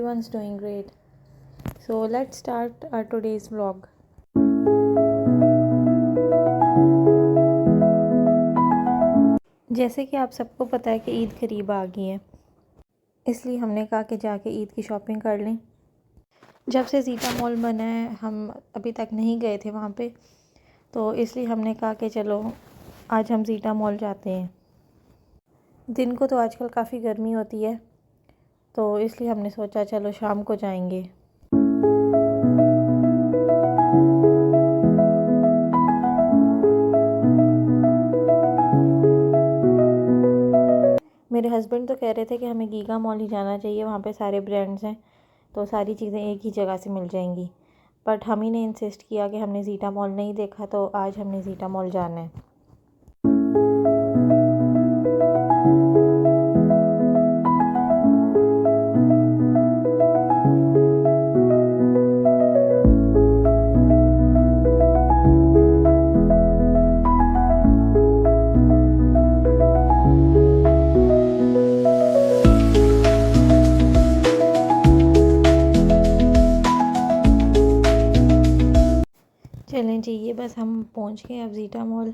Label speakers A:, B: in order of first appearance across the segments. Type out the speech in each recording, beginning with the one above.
A: everyone's doing great. So let's start our today's vlog. जैसे कि आप सबको पता है कि ईद करीब आ गई है, इसलिए हमने कहा कि जाके ईद की शॉपिंग कर लें। जब से ज़ीटा मॉल बना है हम अभी तक नहीं गए थे वहाँ पे, तो इसलिए हमने कहा कि चलो आज हम ज़ीटा मॉल जाते हैं। दिन को तो आजकल काफ़ी गर्मी होती है, तो इसलिए हमने सोचा चलो शाम को जाएंगे। मेरे हस्बैंड तो कह रहे थे कि हमें गीगा मॉल ही जाना चाहिए, वहाँ पे सारे ब्रांड्स हैं तो सारी चीज़ें एक ही जगह से मिल जाएंगी। बट हम ही ने इंसिस्ट किया कि हमने ज़ीटा मॉल नहीं देखा, तो आज हमने ज़ीटा मॉल जाना है। चलें जी, ये बस हम पहुंच गए अब ज़ीटा मॉल।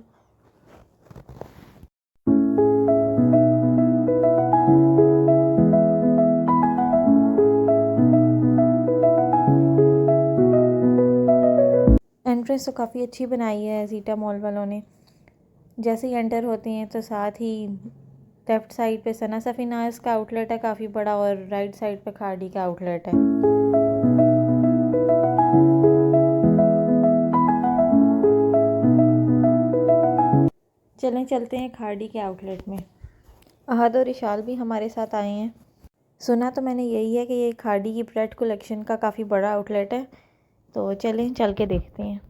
A: एंट्रेंस तो काफ़ी अच्छी बनाई है ज़ीटा मॉल वालों ने। जैसे ही एंटर होते हैं तो साथ ही लेफ़्ट साइड पे सना सफ़ीनाज़ का आउटलेट है काफ़ी बड़ा, और राइट साइड पे खाड़ी का आउटलेट है। चलें चलते हैं खाड़ी के आउटलेट में। अहद और इशाल भी हमारे साथ आए हैं। सुना तो मैंने यही है कि ये खाड़ी की ब्रेड कलेक्शन का काफ़ी बड़ा आउटलेट है, तो चलें चल के देखते हैं।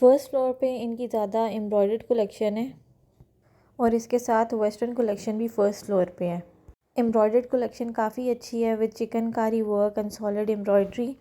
A: फर्स्ट फ्लोर पे इनकी ज़्यादा एम्ब्रॉयडर्ड कलेक्शन है, और इसके साथ वेस्टर्न कलेक्शन भी फर्स्ट फ्लोर पे है। एम्ब्रॉयडर्ड कलेक्शन काफ़ी अच्छी है with chikankari work and solid embroidery.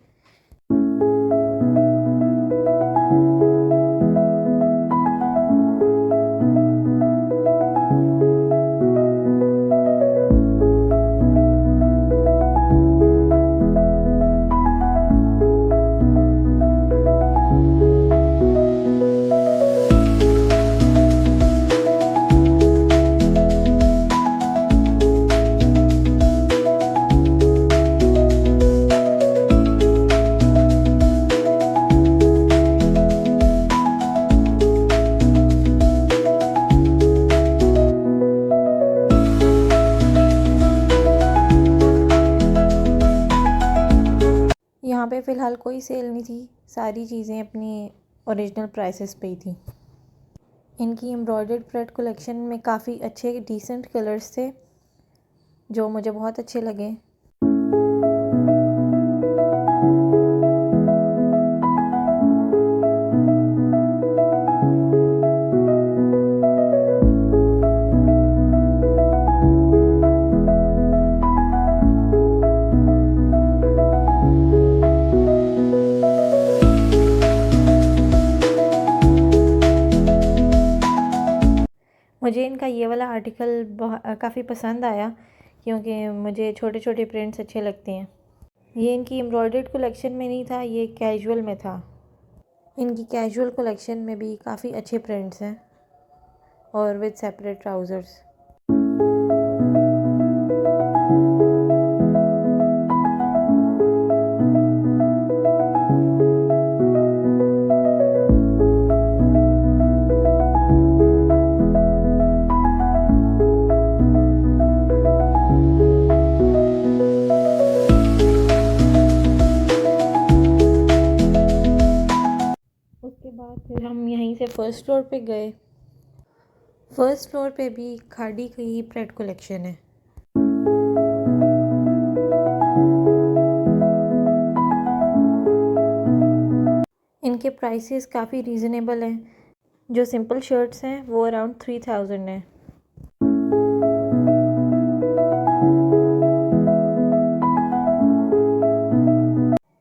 A: यहाँ पे फ़िलहाल कोई सेल नहीं थी, सारी चीज़ें अपनी ओरिजिनल प्राइसेस पे ही थी। इनकी एम्ब्रॉयडर्ड थ्रेड कलेक्शन में काफ़ी अच्छे डिसेंट कलर्स थे जो मुझे बहुत अच्छे लगे। मुझे इनका ये वाला आर्टिकल काफ़ी पसंद आया, क्योंकि मुझे छोटे छोटे प्रिंट्स अच्छे लगते हैं। ये इनकी एम्ब्रॉयडर्ड कलेक्शन में नहीं था, ये कैजुअल में था। इनकी कैजुअल कलेक्शन में भी काफ़ी अच्छे प्रिंट्स हैं और विद सेपरेट ट्राउज़र्स। उसके बाद फिर हम यहीं फर्स्ट फ्लोर पे गए। फर्स्ट फ्लोर पे भी खाड़ी की प्रेड कलेक्शन है। इनके प्राइसेस काफ़ी रीज़नेबल हैं। जो सिंपल शर्ट्स हैं वो अराउंड 3000 हैं।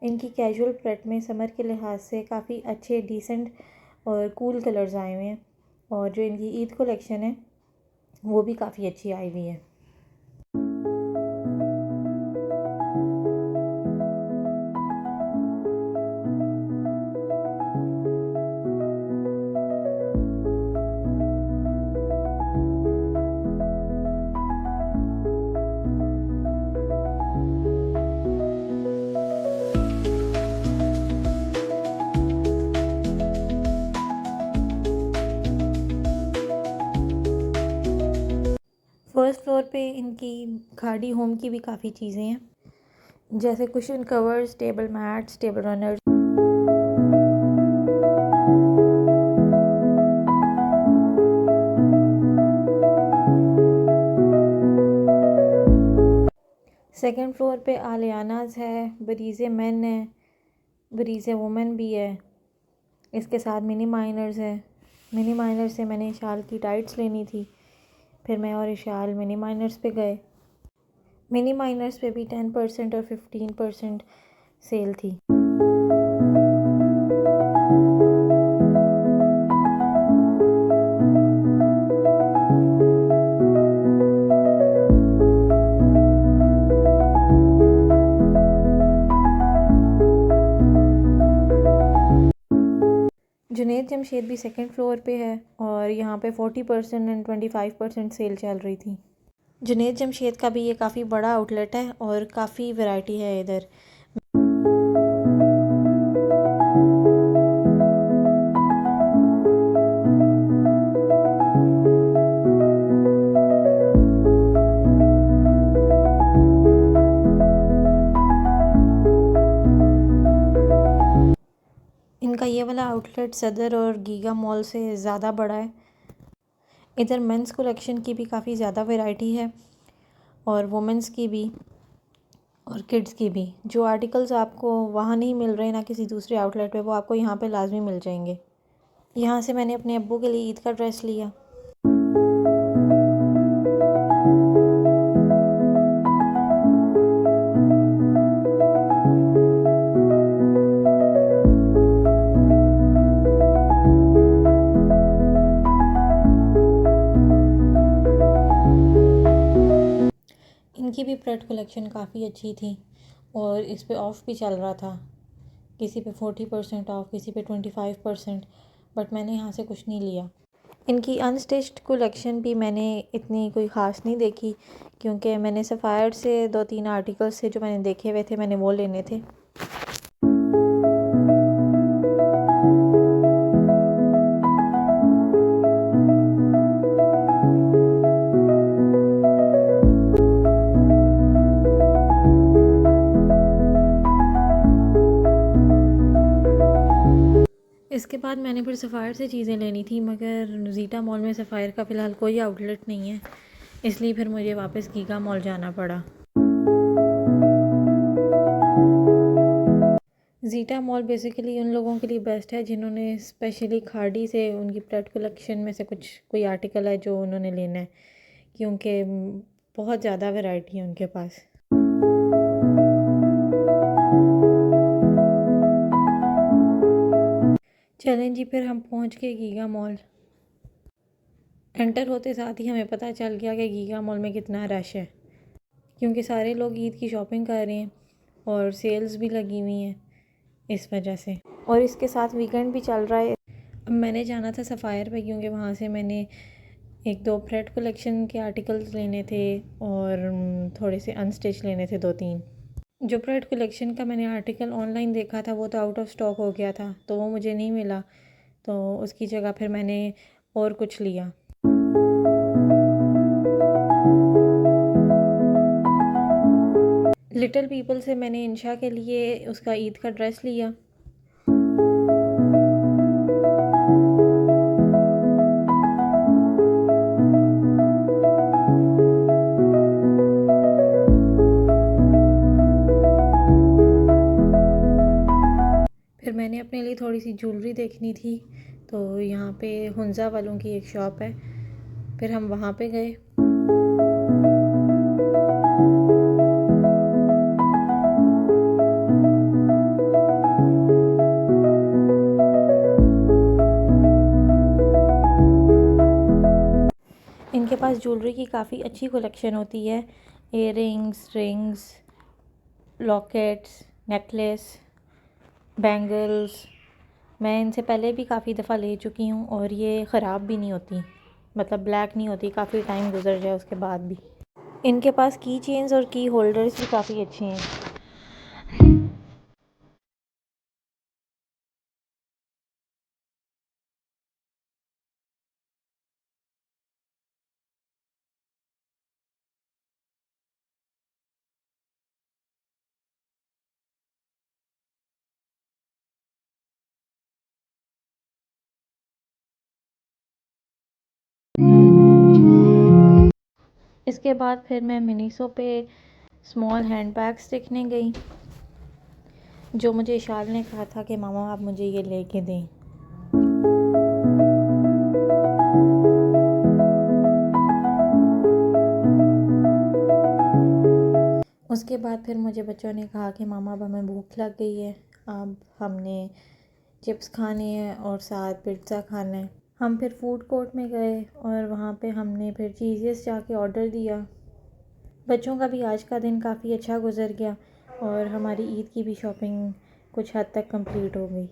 A: इनकी कैजुअल प्रेट में समर के लिहाज से काफ़ी अच्छे डिसेंट और कूल कलर्स आए हुए हैं, और जो इनकी ईद कलेक्शन है वो भी काफ़ी अच्छी आई हुई है। फर्स्ट फ्लोर पे इनकी खाड़ी होम की भी काफ़ी चीज़ें हैं, जैसे cushion covers, table mats, table runners. Second floor पे आलियानाज है, बरीज़े मेन है, बरीज़े वुमेन भी है। इसके साथ मिनी माइनर्स है। मिनी माइनर्स से मैंने शाल की टाइट्स लेनी थी, फिर मैं और इशाल मिनी माइनर्स पे गए। मिनी माइनर्स पे भी 10% और 15% सेल थी। जुनैद जमशेद भी सेकंड फ्लोर पे है, और यहाँ पे 40% एंड 25% सेल चल रही थी। जुनैद जमशेद का भी ये काफ़ी बड़ा आउटलेट है और काफ़ी वैरायटी है इधर। इनका ये वाला आउटलेट सदर और गीगा मॉल से ज़्यादा बड़ा है। इधर मेंस कलेक्शन की भी काफ़ी ज़्यादा वैरायटी है, और वुमेंस की भी, और किड्स की भी। जो आर्टिकल्स आपको वहाँ नहीं मिल रहे ना किसी दूसरे आउटलेट पे, वो आपको यहाँ पे लाजमी मिल जाएंगे। यहाँ से मैंने अपने अब्बू के लिए ईद का ड्रेस लिया। इनकी भी प्रेड कलेक्शन काफ़ी अच्छी थी, और इस पे ऑफ़ भी चल रहा था। किसी पे 40% ऑफ, किसी पे 25%, बट मैंने यहाँ से कुछ नहीं लिया। इनकी अनस्टिच्ड कलेक्शन भी मैंने इतनी कोई ख़ास नहीं देखी, क्योंकि मैंने सफ़ायर से 2-3 आर्टिकल्स थे जो मैंने देखे हुए थे, मैंने वो लेने थे। इसके बाद मैंने फिर सफ़ायर से चीज़ें लेनी थी, मगर ज़ीटा मॉल में सफ़ायर का फ़िलहाल कोई आउटलेट नहीं है, इसलिए फिर मुझे वापस गीगा मॉल जाना पड़ा। ज़ीटा मॉल बेसिकली उन लोगों के लिए बेस्ट है जिन्होंने स्पेशली खाड़ी से उनकी प्रेड कलेक्शन में से कुछ कोई आर्टिकल है जो उन्होंने लेना है, क्योंकि बहुत ज़्यादा वैरायटी है उनके पास। चलें जी, फिर हम पहुंच गए गीगा मॉल। एंटर होते साथ ही हमें पता चल गया कि गीगा मॉल में कितना रश है, क्योंकि सारे लोग ईद की शॉपिंग कर रहे हैं और सेल्स भी लगी हुई हैं इस वजह से, और इसके साथ वीकेंड भी चल रहा है। अब मैंने जाना था सफ़ायर पे, क्योंकि वहाँ से मैंने 1-2 प्रेड कलेक्शन के आर्टिकल्स लेने थे, और थोड़े से अनस्टिच लेने थे 2-3। जो प्रेड कलेक्शन का मैंने आर्टिकल ऑनलाइन देखा था वो तो आउट ऑफ स्टॉक हो गया था, तो वो मुझे नहीं मिला, तो उसकी जगह फिर मैंने और कुछ लिया। लिटिल पीपल से मैंने इंशा के लिए उसका ईद का ड्रेस लिया। थोड़ी सी ज्वेलरी देखनी थी, तो यहाँ पे हुंजा वालों की एक शॉप है, फिर हम वहाँ पे गए। इनके पास ज्वेलरी की काफ़ी अच्छी कलेक्शन होती है, earrings, rings, lockets, necklace, bangles. मैं इनसे पहले भी काफ़ी दफ़ा ले चुकी हूँ और ये ख़राब भी नहीं होती, मतलब ब्लैक नहीं होती, काफ़ी टाइम गुजर जाए उसके बाद भी। इनके पास की चेन्स और की होल्डर्स भी काफ़ी अच्छे हैं। इसके बाद फिर मैं मिनीसो पे स्मॉल हैंड बैग्स देखने गई, जो मुझे इशाल ने कहा था कि मामा आप मुझे ये लेके दें। उसके बाद फिर मुझे बच्चों ने कहा कि मामा अब हमें भूख लग गई है, अब हमने चिप्स खाने हैं और साथ पिज़्ज़ा खाना है। हम फिर फूड कोर्ट में गए और वहाँ पे हमने फिर चीज़ेस जाके ऑर्डर दिया। बच्चों का भी आज का दिन काफ़ी अच्छा गुजर गया और हमारी ईद की भी शॉपिंग कुछ हद तक कंप्लीट हो गई।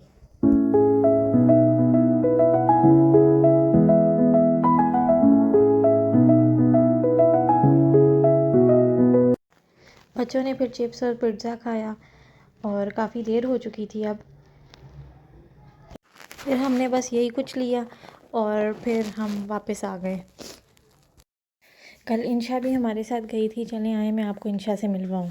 A: बच्चों ने फिर चिप्स और पिज़्ज़ा खाया और काफ़ी देर हो चुकी थी अब। फिर हमने बस यही कुछ लिया और फिर हम वापस आ गए। कल इंशा भी हमारे साथ गई थी, चलें आए मैं आपको इंशा से मिलवाऊँ।